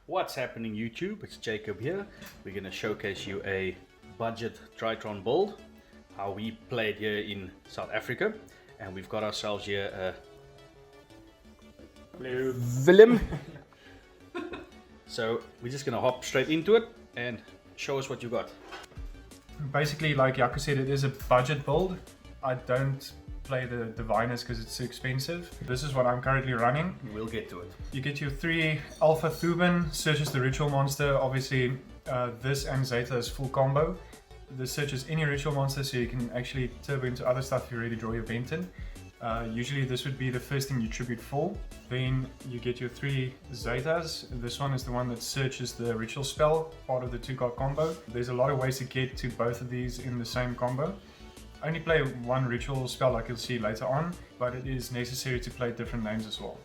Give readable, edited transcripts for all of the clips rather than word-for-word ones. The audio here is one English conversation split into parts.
What's happening YouTube? It's Jacob here. We're going to showcase you a budget Drytron build, how we played here in South Africa, and we've got ourselves here Willem. So we're just going to hop straight into it and show us what you got. Basically, like Jaco said, it is a budget build. I don't play the diviners because it's too expensive. This is what I'm currently running. We'll get to it. You get your 3 Alpha Thuban, searches the ritual monster. Obviously, this and Zeta is full combo. This searches any ritual monster, so you can actually turbo into other stuff if you already draw your Benton. Usually this would be the first thing you tribute for. Then you get your 3 Zetas. This one is the one that searches the ritual spell, part of the 2-card combo. There's a lot of ways to get to both of these in the same combo. I only play one ritual spell, like you'll see later on, but it is necessary to play different names as well.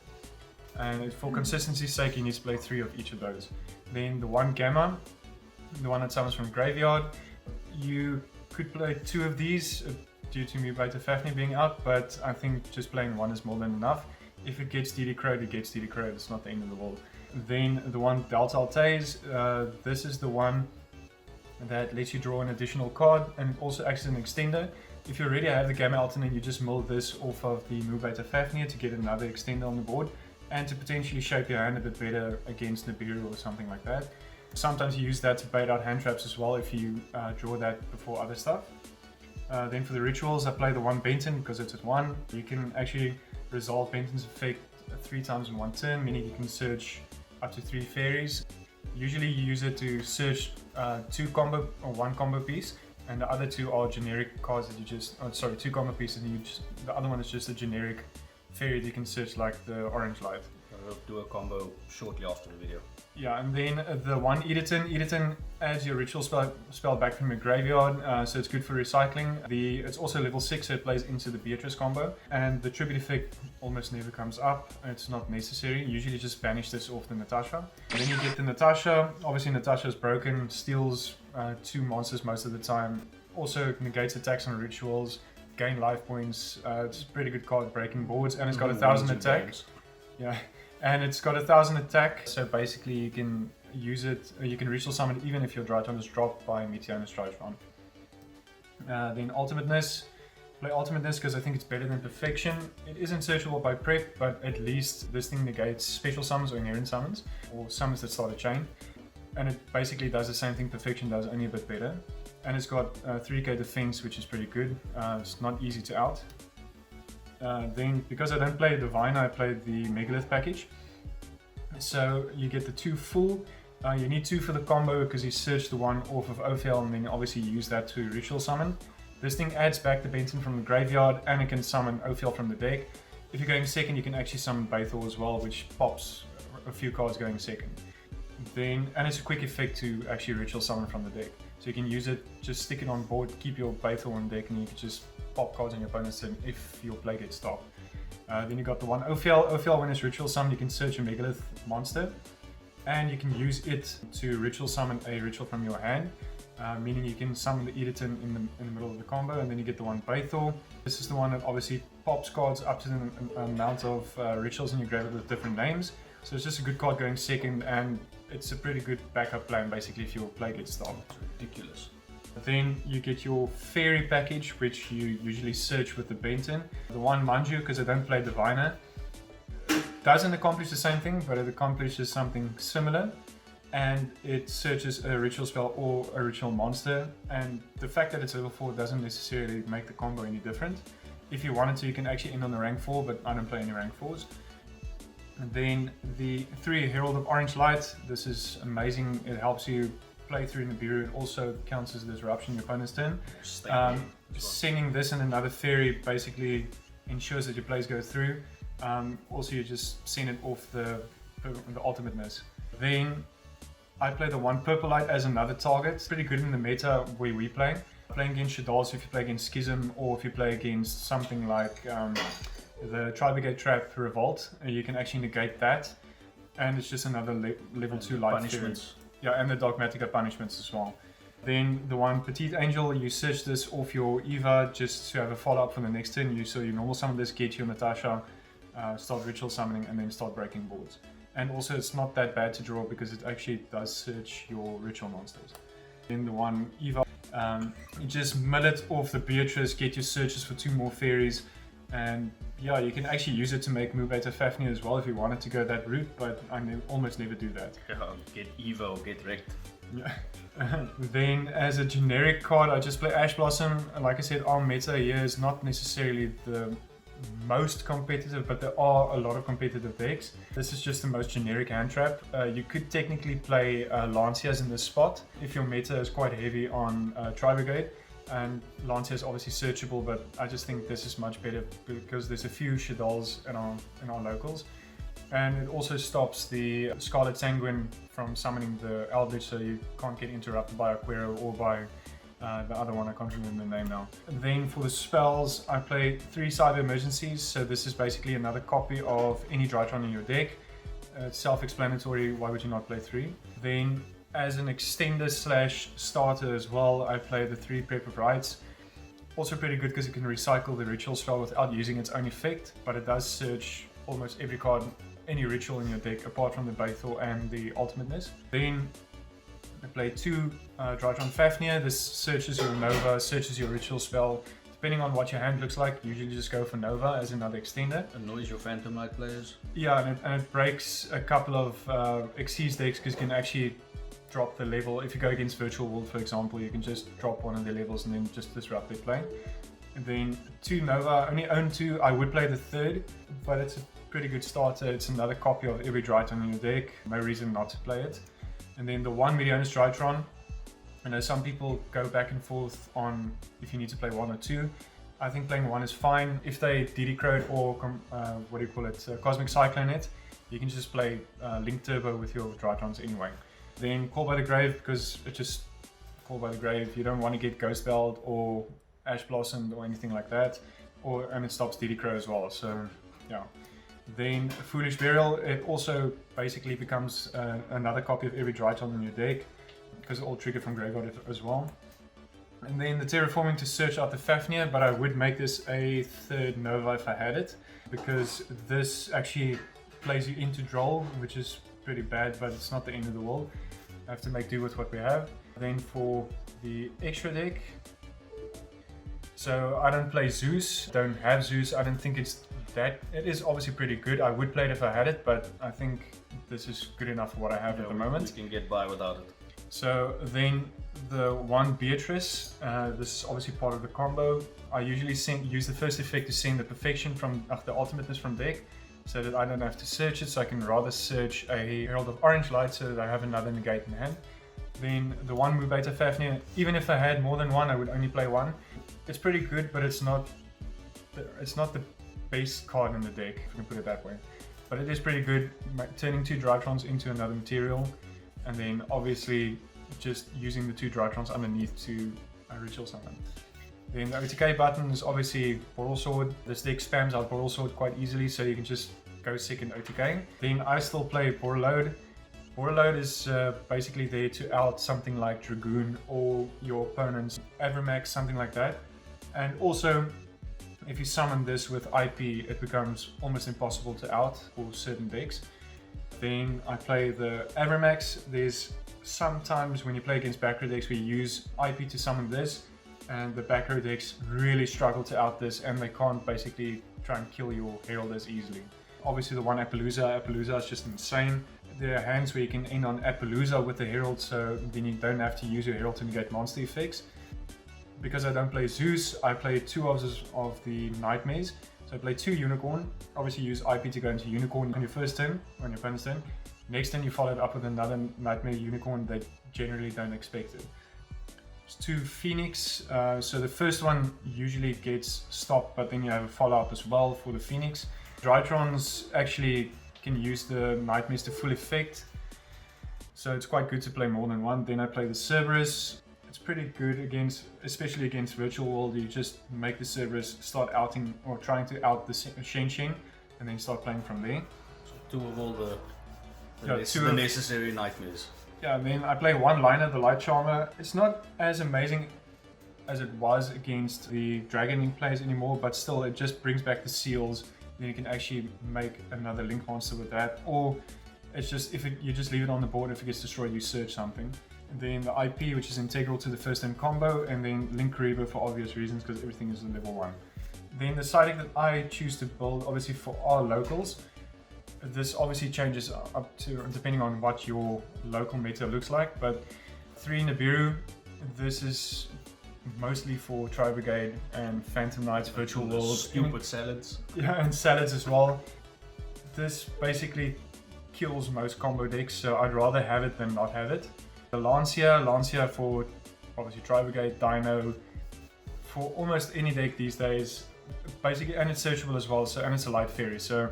And for consistency's sake, you need to play 3 of each of those. Then the 1 Gamma, the one that summons from Graveyard. You could play 2 of these due to Mubata Fafnir being out, but I think just playing 1 is more than enough. If it gets DD Crowed, it gets DD Crowed. It's not the end of the world. Then the 1 Delta Altaze, this is the one that lets you draw an additional card, and it also acts as an extender. If you already have the Gamma Alternate, you just mill this off of the Mubata Fafnir to get another extender on the board, and to potentially shape your hand a bit better against Nibiru or something like that. Sometimes you use that to bait out hand traps as well if you draw that before other stuff. Then for the rituals, I play the 1 Benton because it's at 1. You can actually resolve Benton's effect 3 times in 1 turn, meaning you can search up to 3 fairies. Usually you use it to search 2 combo or 1 combo piece, and the other 2 are generic cards that you just, 2 combo pieces, and the other one is just a generic fairy that you can search, like the orange light. We'll do a combo shortly after the video. Yeah, and then the 1 Editon. Editon adds your ritual spell back from your graveyard, so it's good for recycling. It's also level 6, so it plays into the Beatrice combo. And the tribute effect almost never comes up. It's not necessary. Usually just banish this off the Natasha. And then you get the Natasha. Obviously Natasha is broken, steals 2 monsters most of the time. Also negates attacks on rituals, gain life points. It's a pretty good card breaking boards, and it's got 1000 attack. Yeah. And it's got 1000 attack, so basically you can use it, you can ritual summon even if your Drytron is dropped by Meteor's Drytron. Then Ultimateness. Play Ultimateness because I think it's better than Perfection. It isn't searchable by prep, but at least this thing negates special summons or inherent summons, or summons that start a chain. And it basically does the same thing Perfection does, only a bit better. And it's got 3k defense, which is pretty good. It's not easy to out. Then, because I don't play Divine, I play the Megalith package. So you get the 2 full. You need 2 for the combo because you search the 1 off of Ophel, and then obviously you use that to ritual summon. This thing adds back the Benton from the graveyard, and it can summon Ophel from the deck. If you're going second, you can actually summon Baithor as well, which pops a few cards going second. Then, and it's a quick effect to actually ritual summon from the deck. So you can use it, just stick it on board, keep your Baithor on deck, and you can just pop cards on your opponent's turn if your play gets stopped. Then you got the 1 Ophel. Ophel, when it's ritual summoned, you can search a Megalith monster, and you can use it to ritual summon a ritual from your hand, meaning you can summon the Editon in the middle of the combo. And then you get the 1 Baithor. This is the one that obviously pops cards up to the amount of rituals in your graveyard with different names. So it's just a good card going second, and it's a pretty good backup plan basically if your play gets stopped. It's ridiculous. Then you get your fairy package, which you usually search with the Benton. The 1 Manju, because I don't play Diviner, doesn't accomplish the same thing, but it accomplishes something similar. And it searches a ritual spell or a ritual monster. And the fact that it's level 4 doesn't necessarily make the combo any different. If you wanted to, you can actually end on the rank 4, but I don't play any rank 4s. And then the 3 Herald of Orange Light. This is amazing. It helps you play through Nibiru. It also counts as a disruption in your opponent's turn. Sending this and another fairy basically ensures that your plays go through. Also, you just send it off the Ultimateness. Then I play the 1 Purple Light as another target. It's pretty good in the meta where we play. Playing against Shadal, so if you play against Schism, or if you play against something like the Tri-Brigade Trap Revolt, you can actually negate that. And it's just another level 2 light punishments. Yeah, and the Dogmatica punishments as well. Then the 1 Petite Angel, you search this off your Eva just to have a follow-up for the next turn. So you normal summon this, get your Natasha, start ritual summoning, and then start breaking boards. And also it's not that bad to draw because it actually does search your ritual monsters. Then the one Eva, you just mill it off the Beatrice, get your searches for 2 more fairies, and yeah, you can actually use it to make move beta Fafnir as well if you wanted to go that route, but I almost never do that. Yeah, get Evo, get wrecked. Yeah. Then as a generic card, I just play Ash Blossom. Like I said, our meta here is not necessarily the most competitive, but there are a lot of competitive decks. This is just the most generic hand trap. You could technically play Lancias in this spot if your meta is quite heavy on Tri-Brigade, and Lancia is obviously searchable, but I just think this is much better because there's a few Shaddols in our locals. And it also stops the Scarlet Sanguine from summoning the Eldritch, so you can't get interrupted by Aquero or by the other one, I can't remember the name now. And then for the spells, I play 3 Cyber Emergencies, so this is basically another copy of any Drytron in your deck. It's self-explanatory, why would you not play 3? Then as an extender / starter as well, I play the 3 Prep of Rites. Also pretty good because it can recycle the ritual spell without using its own effect, but it does search almost every card, any ritual in your deck apart from the Baithor and the Ultimateness. Then I play 2 Drytron Fafnir. This searches your Nova, searches your ritual spell. Depending on what your hand looks like, usually just go for Nova as another extender. Annoys your Phantom Knight players. Yeah, and it breaks a couple of Xyz decks because you can actually drop the level. If you go against Virtual World, for example, you can just drop one of their levels and then just disrupt their play. And then 2 Nova, I only own 2. I would play the 3rd, but it's a pretty good starter. It's another copy of every Drytron in your deck. No reason not to play it. And then the 1 Megaliths Drytron. I know some people go back and forth on if you need to play 1 or 2. I think playing 1 is fine. If they DD Crowd or Cosmic Cyclone it, you can just play Link Turbo with your Drytrons anyway. Then Call by the Grave, because it's just Call by the Grave. You don't want to get Ghost Belled or Ash Blossomed or anything like that. And it stops DD Crow as well, so yeah. Then Foolish Burial, it also basically becomes another copy of every Drytron in your deck, because it all triggered from Graveyard as well. And then the Terraforming to search out the Fafnir, but I would make this a 3rd Nova if I had it, because this actually plays you into Droll, which is pretty bad, but it's not the end of the world. I have to make do with what we have. Then for the extra deck, so I don't play Zeus, don't have Zeus. I don't think it's that. It is obviously pretty good. I would play it if I had it, but I think this is good enough for what I have at the moment. We can get by without it. So then the 1 Beatrice, this is obviously part of the combo. I usually use the first effect to send the Perfection from the Ultimateness from deck, so that I don't have to search it, so I can rather search a Herald of Orange Light so that I have another negate in hand. Then the 1 Move Beta Fafnir, even if I had more than 1, I would only play 1. It's pretty good, but it's not the base card in the deck, if you can put it that way. But it is pretty good, turning 2 Drytrons into another material, and then obviously just using the 2 Drytrons underneath to ritual summon. Then the OTK button is obviously Boral Sword. This deck spams out Boral Sword quite easily, so you can just go second OTK. Then I still play Borreload. Borreload is basically there to out something like Dragoon or your opponent's Avramax, something like that. And also, if you summon this with IP, it becomes almost impossible to out for certain decks. Then I play the Avramax. There's sometimes when you play against back row decks, we use IP to summon this, and the back row decks really struggle to out this, and they can't basically try and kill your Herald as easily. Obviously the 1 Appaloosa. Appaloosa is just insane. There are hands where you can end on Appaloosa with the Herald, so then you don't have to use your Herald to negate monster effects. Because I don't play Zeus, I play 2 of the Nightmares. So I play 2 Unicorn, obviously use IP to go into Unicorn on your first turn, on your opponent's turn. Next turn you follow it up with another Nightmare Unicorn that generally don't expect it. It's 2 Phoenix, so the first one usually gets stopped, but then you have a follow-up as well for the Phoenix. Drytrons actually can use the Nightmares to full effect, so it's quite good to play more than 1. Then I play the Cerberus. It's pretty good against, especially against Virtual World. You just make the Cerberus start outing or trying to out the Shen, and then start playing from there. So 2 of all the necessary Nightmares. Yeah, and then I play 1 Liner, the Light Charmer. It's not as amazing as it was against the Dragon Link players anymore, but still it just brings back the seals. Then you can actually make another Link monster with that. Or It's just you just leave it on the board, if it gets destroyed, you search something. And then the IP, which is integral to the first turn combo, and then Link Karibo for obvious reasons because everything is a level 1. Then the side deck that I choose to build, obviously for our locals, this obviously changes up to depending on what your local meta looks like, but 3 Nibiru, this is mostly for Tri Brigade and Phantom Knights, Virtual World. Stupid salads. Yeah, and salads as well. This basically kills most combo decks, so I'd rather have it than not have it. The Lancia for obviously Tri Brigade, Dino, for almost any deck these days, basically, and it's searchable as well, so, and it's a light fairy, so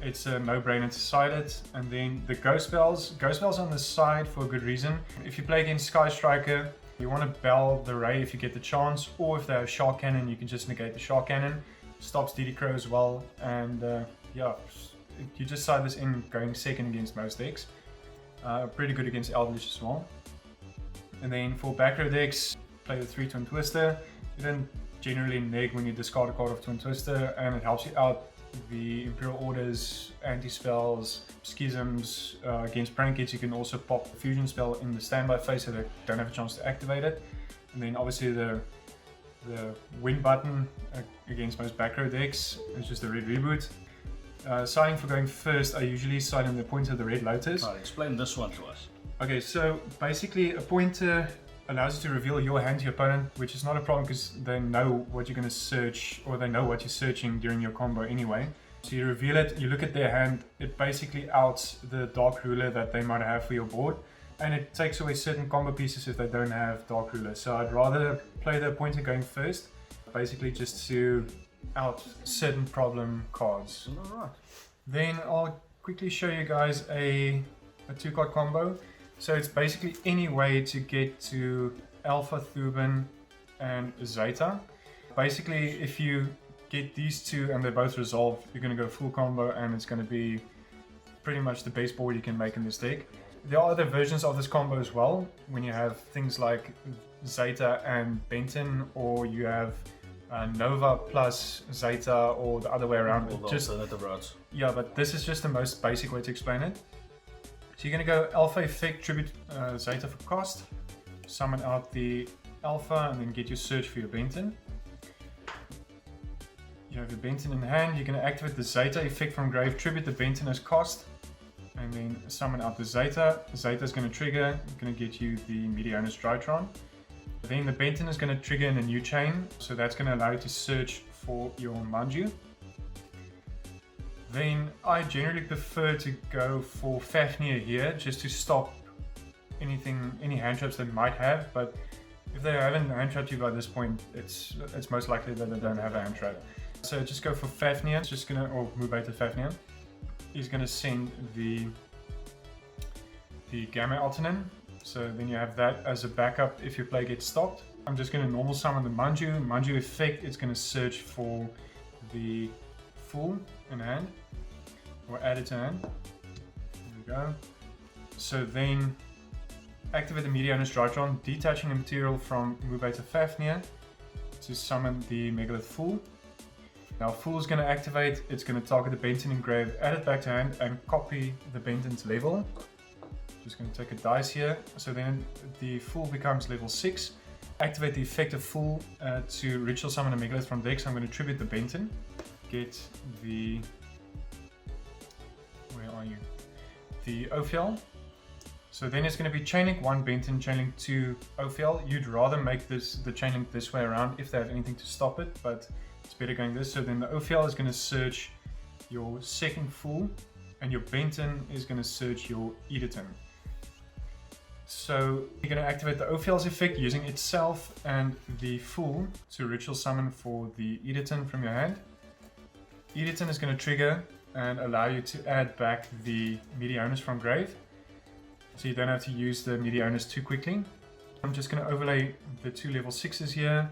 it's a no-brainer to side it. And then the Ghost Spells on the side for a good reason. If you play against Sky Striker, you want to bell the Ray if you get the chance, or if they have Shark Cannon, you can just negate the Shark Cannon. Stops DD Crow as well, and yeah, you just side this in going second against most decks. Pretty good against Eldritch as well. And then for back row decks, play the 3 Twin Twister. You don't generally neg when you discard a card of Twin Twister, and it helps you out the Imperial Orders, anti-spells, schisms. Against Prankets, you can also pop the fusion spell in the standby phase so they don't have a chance to activate it. And then obviously the win button against most back row decks is just the red reboot. Siding for going first, I usually side on the pointer of the Red Lotus. Right, explain this one to us. Okay, so basically a pointer allows you to reveal your hand to your opponent, which is not a problem because they know what you're going to search, or they know what you're searching during your combo anyway. So you reveal it, you look at their hand, it basically outs the Dark Ruler that they might have for your board, and it takes away certain combo pieces if they don't have Dark Ruler. So I'd rather play the pointer going first, basically just to out certain problem cards. Alright. Then I'll quickly show you guys a 2-card combo. So it's basically any way to get to Alpha, Thuban, and Zeta. Basically, if you get these two and they're both resolved, you're going to go full combo, and it's going to be pretty much the base board you can make in this deck. There are other versions of this combo as well, when you have things like Zeta and Benton, or you have Nova plus Zeta, or the other way around. Just alternative routes. Yeah, but this is just the most basic way to explain it. So you're going to go Alpha Effect, Tribute Zeta for cost, summon out the Alpha, and then get your search for your Benton. You have your Benton in hand, you're going to activate the Zeta Effect from grave, tribute the Benton as cost, and then summon out the Zeta. Zeta is going to trigger, going to get you the Megaliths Drytron. Then the Benton is going to trigger in a new chain, so that's going to allow you to search for your Manju. Then I generally prefer to go for Fafnir here, just to stop any hand traps they might have, but if they haven't hand trapped you by this point, it's most likely that they don't have a hand trap. So just go for Fafnir, or Mubeta Fafnir. He's gonna send the Gamma Altanen, so then you have that as a backup if your play gets stopped. I'm just gonna normal summon the Manju effect. It's gonna search for the Fool in hand, or add it to hand. There we go. So then activate the Megaliths Drytron, detaching the material from Mubeta Fafnir to summon the Megalith Fool. Now Fool is going to activate, it's going to target the Benton in grave, add it back to hand, and copy the Benton's level. Just going to take a dice here. So then the Fool becomes level 6. Activate the effect of Fool to ritual summon a Megalith from deck. So I'm going to tribute the Benton. Get the... where are you? The Ophiel. So then it's going to be Chainlink 1 Benton, Chainlink 2 Ophiel. You'd rather make the Chainlink this way around if they have anything to stop it, but it's better going this. So then the Ophiel is going to search your second Fool, and your Benton is going to search your Editon. So you're going to activate the Ophiel's effect using itself and the Fool to ritual summon for the Editon from your hand. Editon is going to trigger and allow you to add back the Megaliths from grave, so you don't have to use the Megaliths too quickly. I'm just going to overlay the 2 level 6s here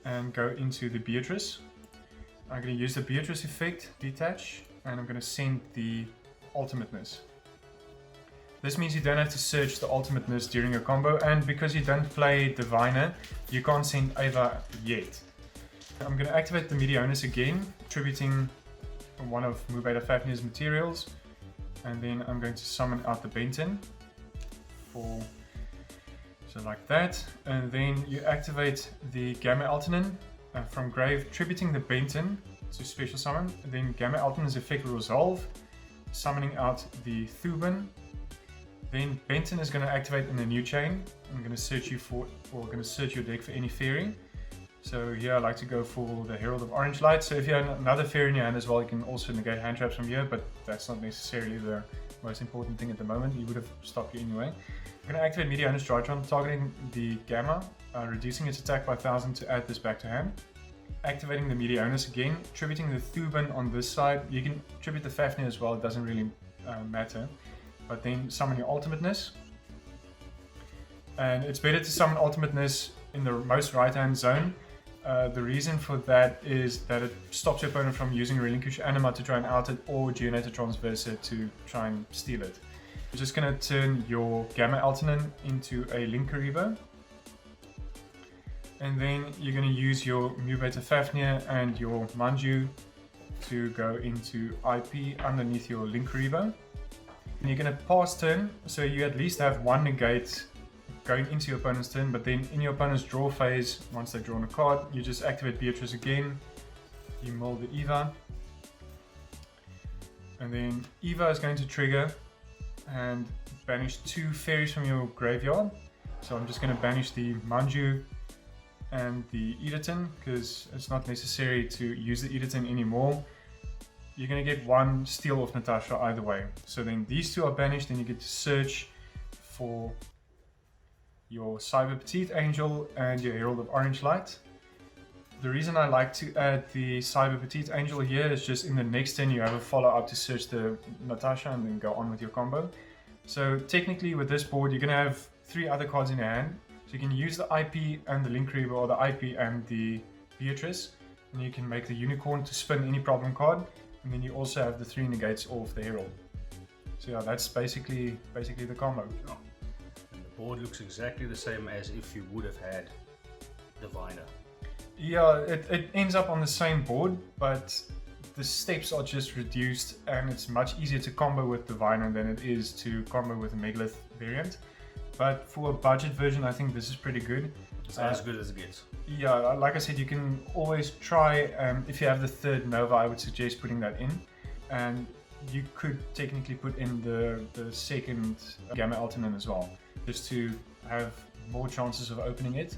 and go into the Beatrice. I'm going to use the Beatrice effect, detach, and I'm going to send the Ultimateness. This means you don't have to search the Ultimateness during your combo, and because you don't play Diviner, you can't send Ava yet. I'm going to activate the Megaliths again, tributing one of Mubeta Fafnir's materials, and then I'm going to summon out the Benton for, so like that, and then you activate the Gamma Altanen from grave, tributing the Benton to special summon. And then Gamma Altanen's effect will resolve, summoning out the Thuban. Then Benton is going to activate in a new chain. I'm going to search you for, or going to search your deck for any fairy. So here I like to go for the Herald of Orange Light. So if you have another fairy in your hand as well, you can also negate hand traps from here, but that's not necessarily the most important thing at the moment. He would have stopped you anyway. I'm going to activate Megaliths Drytron, targeting the Gamma, reducing its attack by 1000 to add this back to hand. Activating the Megaliths again, tributing the Thuban on this side. You can tribute the Fafnir as well, it doesn't really matter. But then summon your Ultimateness. And it's better to summon Ultimateness in the most right hand zone. The reason for that is that it stops your opponent from using Relinquish Anima to try and out it, or Geonator Transverse it to try and steal it. You're just going to turn your Gamma Altanen into a Linkaribo. And then you're going to use your Mubeta Fafnir and your Manju to go into IP underneath your Linkaribo. And you're going to pass turn, so you at least have one negate going into your opponent's turn, but then in your opponent's draw phase, once they've drawn a card, you just activate Beatrice again, you mill the Eva, and then Eva is going to trigger and banish 2 fairies from your graveyard. So I'm just going to banish the Manju and the Editon, because it's not necessary to use the Editon anymore. You're going to get 1 steal off Natasha either way. So then these 2 are banished, and you get to search for your Cyber Petite Angel and your Herald of Orange Light. The reason I like to add the Cyber Petite Angel here is just in the next turn you have a follow-up to search the Natasha and then go on with your combo. So technically with this board you're going to have 3 other cards in your hand. So you can use the IP and the Linkaribo, or the IP and the Beatrice, and you can make the Unicorn to spin any problem card, and then you also have the 3 negates off the Herald. So yeah, that's basically the combo. Oh. The board looks exactly the same as if you would have had Diviner. Yeah, it ends up on the same board, but the steps are just reduced, and it's much easier to combo with Diviner than it is to combo with a Megalith variant. But for a budget version, I think this is pretty good. It's as good as it gets. Yeah, like I said, you can always try, if you have the 3rd Nova, I would suggest putting that in. And you could technically put in the 2nd Gamma Altanen as well, just to have more chances of opening it.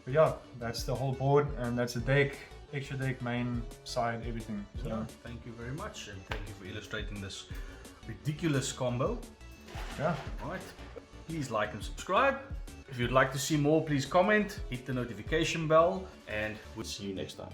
But yeah, that's the whole board, and that's the deck, extra deck, main, side, everything. So yeah, thank you very much, and thank you for illustrating this ridiculous combo. yeah. Alright, please like and subscribe. If you'd like to see more, please comment, hit the notification bell, and we'll see you next time.